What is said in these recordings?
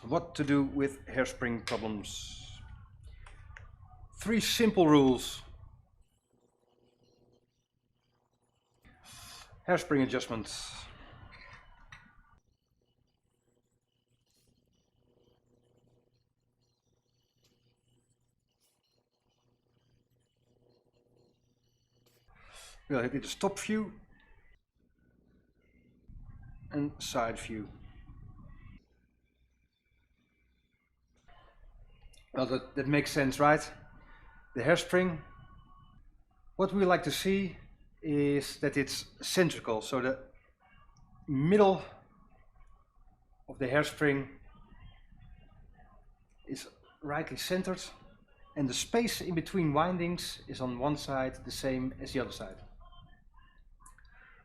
What to do with hairspring problems. 3 simple rules. Hairspring adjustments. We'll hit the top view and side view. Well, that makes sense, right? The hairspring, what we like to see is that it's symmetrical, so the middle of the hairspring is rightly centered and the space in between windings is on one side the same as the other side.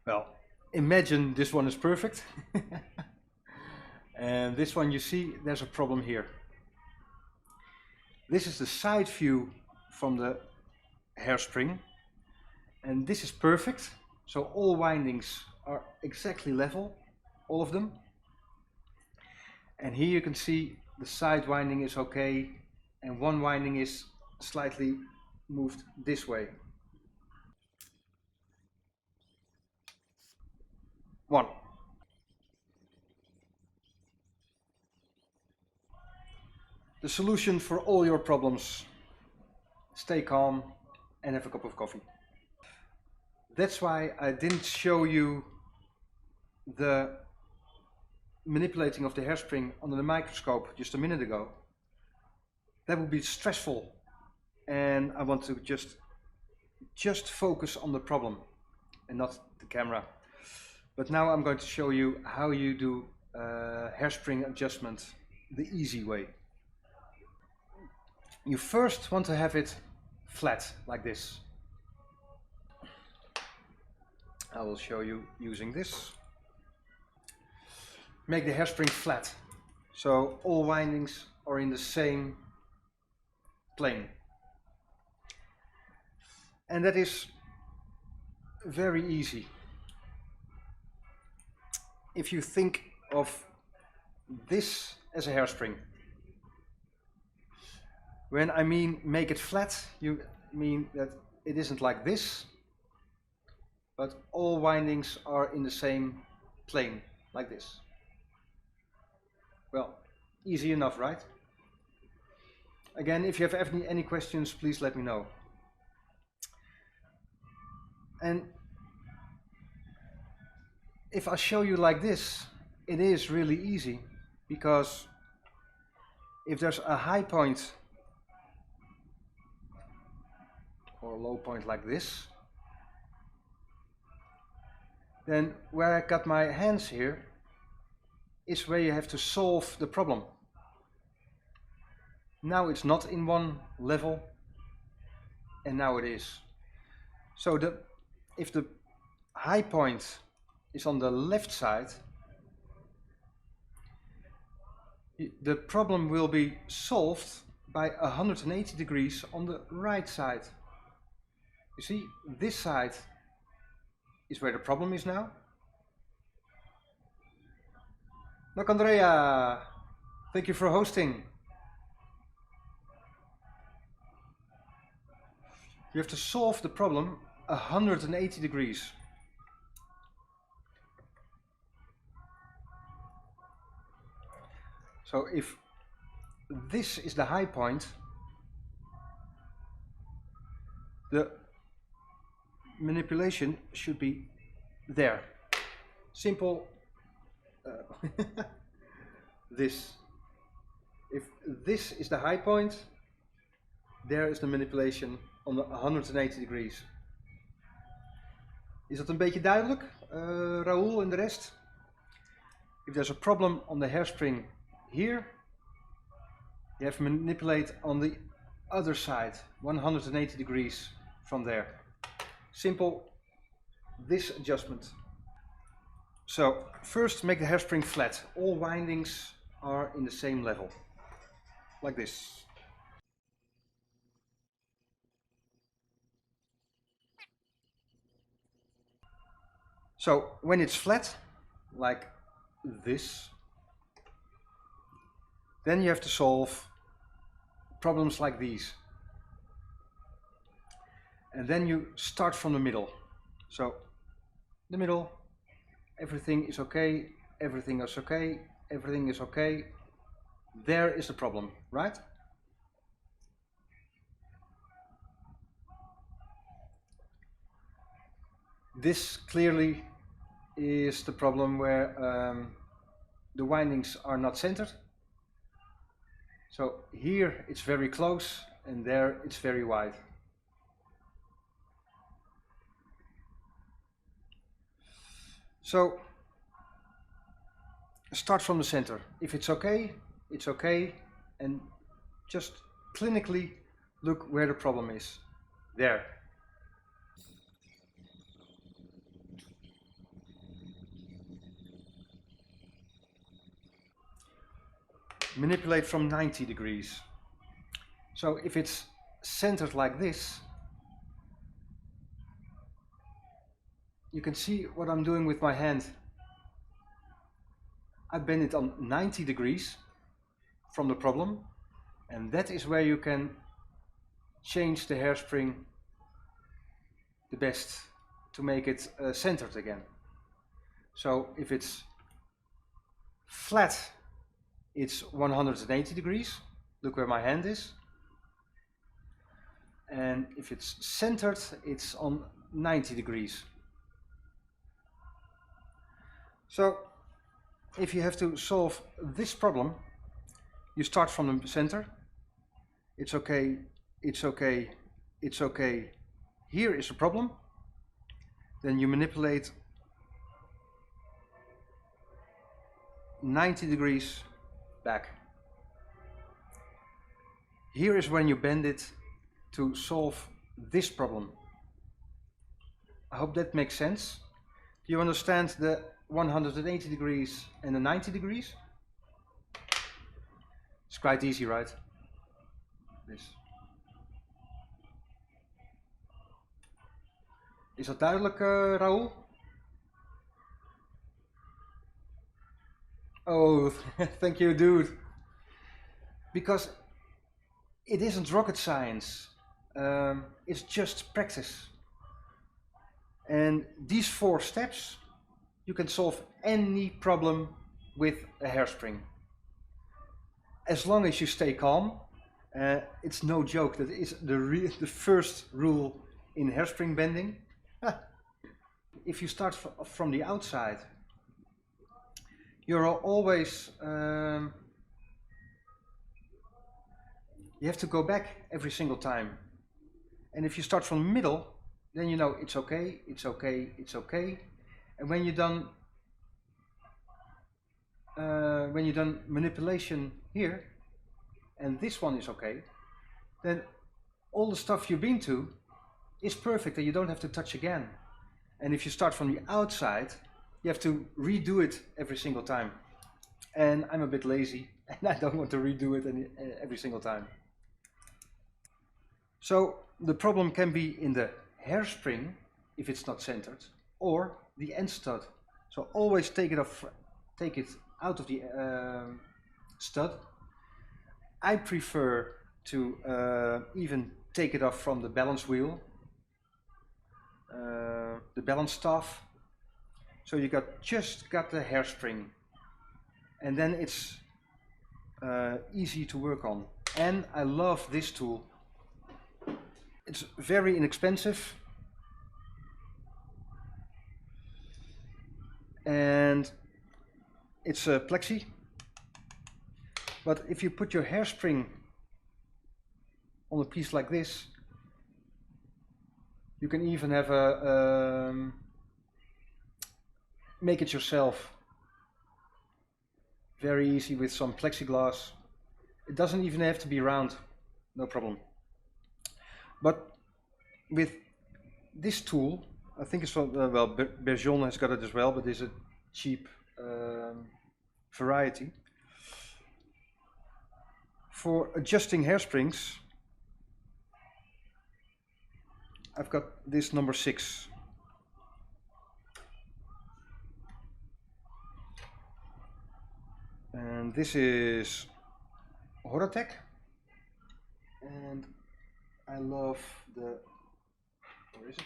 Well, imagine this one is perfect and this one, you see there's a problem here. This is the side view from the hairspring and this is perfect, so all windings are exactly level, all of them. And here you can see the side winding is okay and one winding is slightly moved this way. 1. The solution for all your problems: stay calm and have a cup of coffee. That's why I didn't show you the manipulating of the hairspring under the microscope just a minute ago. That would be stressful and I want to just focus on the problem and not the camera. But now I'm going to show you how you do hairspring adjustment the easy way. You first want to have it flat, like this. I will show you using this. Make the hairspring flat, so all windings are in the same plane. And that is very easy. If you think of this as a hairspring, when I mean make it flat, you mean that it isn't like this, but all windings are in the same plane, like this. Well, easy enough, right? Again, if you have any questions, please let me know. And if I show you like this, it is really easy, because if there's a high point or a low point like this, then where I got my hands here is where you have to solve the problem. Now it's not in one level and now it is. So if the high point is on the left side, the problem will be solved by 180 degrees on the right side. You see, this side is where the problem is now. Look, Andrea, thank you for hosting. You have to solve the problem 180 degrees. So if this is the high point, the manipulation should be there. Simple. This. If this is the high point, there is the manipulation on the 180 degrees. Is dat een beetje duidelijk, Raoul en de rest? If there's a problem on the hairspring here, you have to manipulate on the other side, 180 degrees from there. Simple, this adjustment. So first make the hairspring flat. All windings are in the same level, like this. So when it's flat, like this, Then you have to solve problems like these. And then you start from the middle. So, the middle, everything is okay, everything is okay, everything is okay. There is the problem, right? This clearly is the problem where the windings are not centered. So here it's very close and there it's very wide. So start from the center. If it's okay, and just clinically look where the problem is. There. Manipulate from 90 degrees. So if it's centered like this, you can see what I'm doing with my hand. I bend it on 90 degrees from the problem, and that is where you can change the hairspring the best to make it centered again. So if it's flat, it's 180 degrees. Look where my hand is. And if it's centered, it's on 90 degrees. So if you have to solve this problem, you start from the center. It's okay, it's okay, it's okay. Here is a problem. Then you manipulate 90 degrees back. Here is when you bend it to solve this problem. I hope that makes sense. Do you understand the 180 degrees and the 90 degrees? It's quite easy, right? This. Is dat duidelijk, Raoul? Oh, thank you, dude. Because it isn't rocket science. It's just practice. And these 4 steps, you can solve any problem with a hairspring. As long as you stay calm. It's no joke, that is the first rule in hairspring bending. If you start from the outside, you're always you have to go back every single time. And if you start from the middle, then you know it's okay, it's okay, it's okay. And when you're done manipulation here, and this one is okay, then all the stuff you've been to is perfect and you don't have to touch again. And if you start from the outside, you have to redo it every single time. And I'm a bit lazy and I don't want to redo it every single time. So the problem can be in the hairspring if it's not centered, or the end stud. So always take it out of the stud. I prefer to even take it off from the balance wheel, the balance staff. So you just got the hairspring, and then it's easy to work on. And I love this tool. It's very inexpensive, and it's a plexi. But if you put your hairspring on a piece like this, you can even have a make it yourself. Very easy with some plexiglass. It doesn't even have to be round, no problem. But with this tool, I think it's from, well, Bergeon has got it as well, but it's a cheap variety. For adjusting hairsprings, I've got this number 6. And this is Horotech, and I love the, where is it?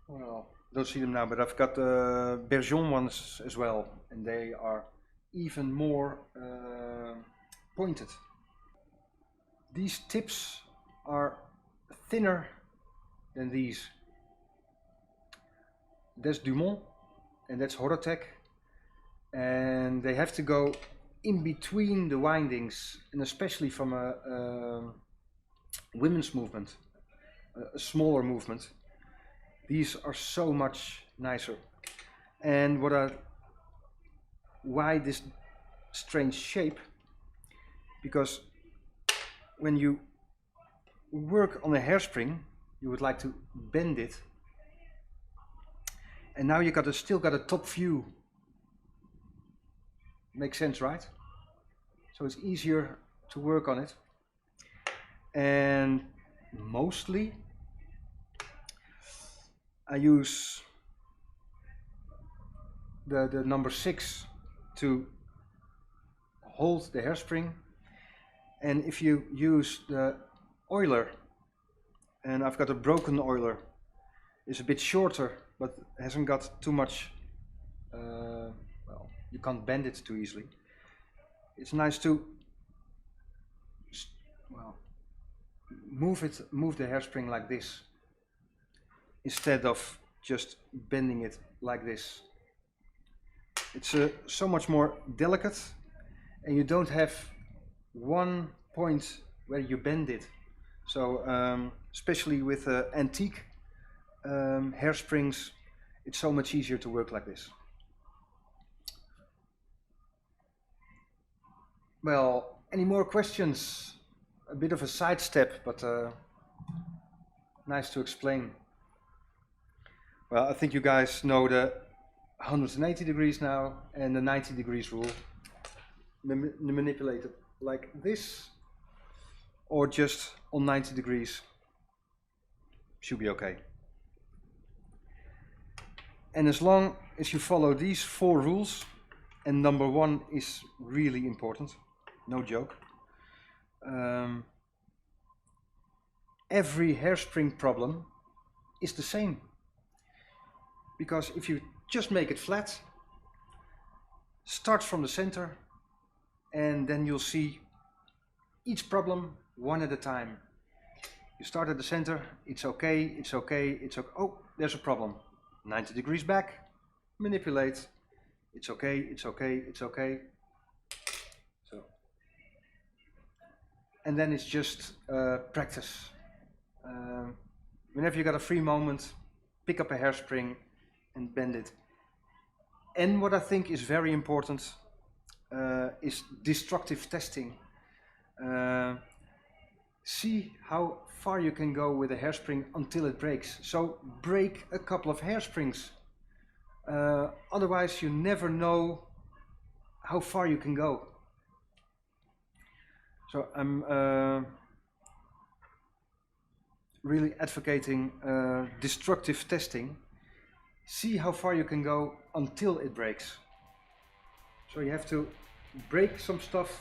Well, don't see them now, but I've got the Bergeon ones as well, and they are even more pointed. These tips are thinner than these. That's Dumont and that's Horotech, and they have to go in between the windings, and especially from a women's movement, a smaller movement. These are so much nicer. And why this strange shape? Because when you work on a hairspring, you would like to bend it, and now you still got a top view. Makes sense, right? So it's easier to work on it. And mostly I use the number 6 to hold the hairspring. And if you use the oiler, and I've got a broken oiler, it's a bit shorter but hasn't got too much, well, you can't bend it too easily. It's nice to move the hairspring like this instead of just bending it like this. It's so much more delicate, and you don't have one point where you bend it. So especially with antique hairsprings, it's so much easier to work like this. Well, any more questions? A bit of a sidestep, but nice to explain. Well, I think you guys know the 180 degrees now and the 90 degrees rule. Manipulate it like this or just on 90 degrees. Should be okay. And as long as you follow these 4 rules, and number 1 is really important, no joke. Every hairspring problem is the same. Because if you just make it flat, start from the center, and then you'll see each problem one at a time. You start at the center, it's okay, it's okay, it's okay. Oh, there's a problem. 90 degrees back, manipulate. It's okay, it's okay, it's okay. So, and then it's just practice. Whenever you got a free moment, pick up a hairspring and bend it. And what I think is very important is destructive testing. See how far you can go with a hairspring until it breaks. So break a couple of hairsprings. Otherwise you never know how far you can go. So I'm really advocating destructive testing. See how far you can go until it breaks. So you have to break some stuff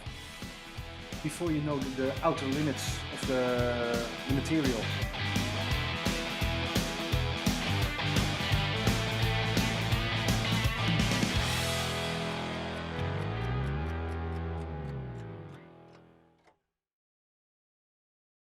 before you know the outer limits of the material.